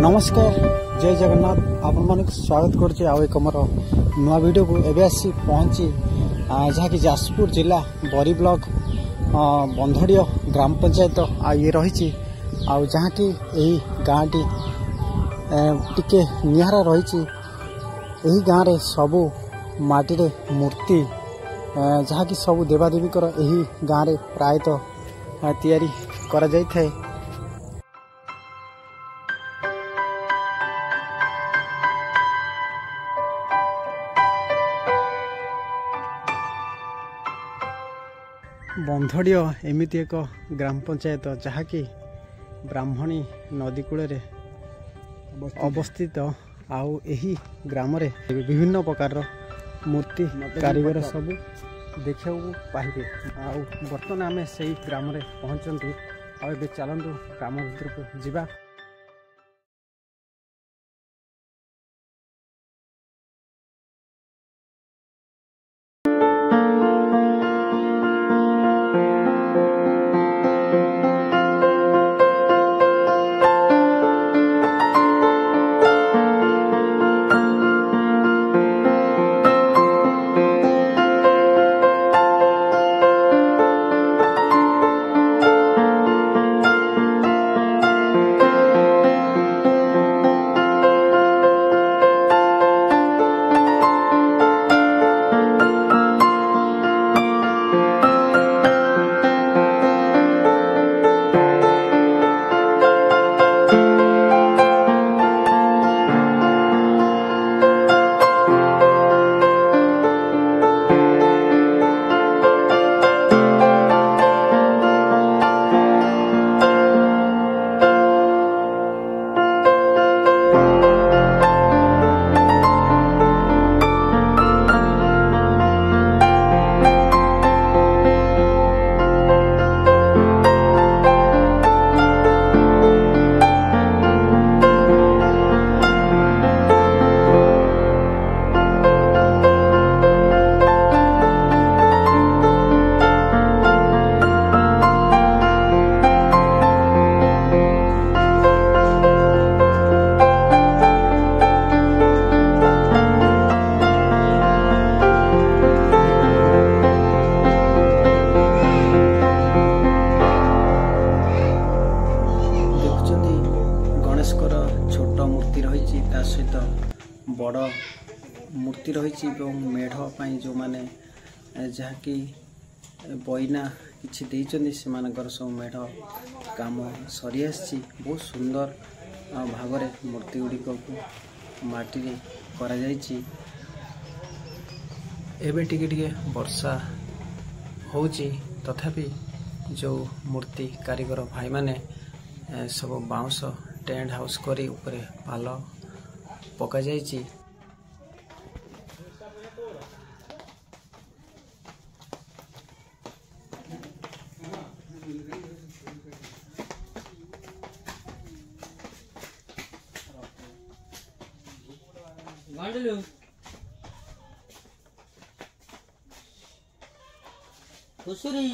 नमस्कार जय जगन्नाथ आपण मानक स्वागत करछे आउ एक मोर नुआ वीडियो को एबे आसी पहुंची जहाँकि जाजपुर जिला बरी ब्लॉक बंधड़िया ग्राम पंचायत ये रही जहाँ कि यही गाँ टी टिके निहारा रही गाँव रे सबू माटी रे मूर्ति जहाँ कि सबू देवादेवी यही गाँव रे प्रायतः तैयारी करा जाय थाए। बंधड़िया एमती एक ग्राम पंचायत जहाँकि ब्राह्मणी नदी कूल अवस्थित आउ एही ग्राम रे विभिन्न प्रकार मूर्ति कारीगर सब देखा पाइबे। आउ बर्तमान आम से ग्राम रे पहुँचती आउ चलतु ग्राम भीतर को जीवा। छोट मूर्ति रही सहित बड़ मूर्ति रही मेढ़ जो माने जहाँकि बईना किसी देचंदी से सब मेढ़ काम सरी आसी बहुत सुंदर भाव मूर्ति गुड़िक माटी करा जाइछि। एबे टिके वर्षा होउछि तथापि जो मूर्ति कारीगर भाई माने सब बाउंस टेंट हाउस करी ऊपर पाल पका जाइछि। खुशरी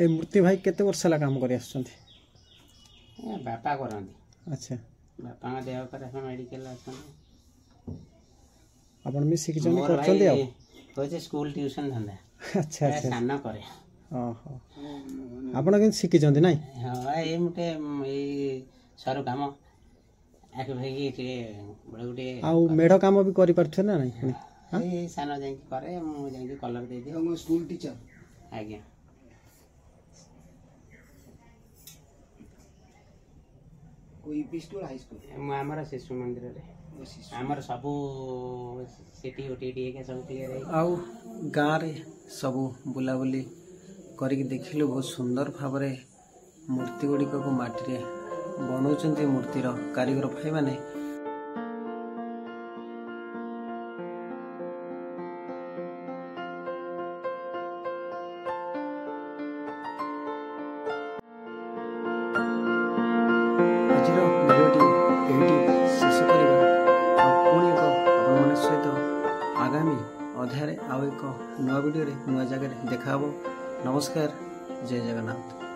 ए मूर्ति भाई केते वर्ष ला काम करी आछंती बापा करंती अच्छा बापा का देह खराब मेडिकल आछन आपण मी सिकिचन करछंती आ होचे स्कूल ट्यूशन धंदा अच्छा अच्छा साना करे ओहो आपण के सिकिचंती नै हां ए मुटे ए सारो काम आके भाई के बड़ गुटे आ मेढ काम भी करि परथे ना नै ए सानो जाई करे मु जाई कलर दे दे हम स्कूल टीचर आज्ञा कोई पिस्टल हाई स्कूल हमारा शिशु मंदिर रे हमार सबू सिटी ओटीटी के सब क्लियर है आउ गाँ रे सबू बुलाबुली करिक देखिलु बहुत सुंदर भावरे मूर्ति गुड़िक को माटी रे बनाउछन्ती मूर्तिर कारीगर भाई माने आजिर भिडियोटी एही शेष करिबा पुणी एक आपण सहित आगामी अध्याय आउ एक नुआ वीडियो रे नुआ जगह देखा नमस्कार जय जगन्नाथ।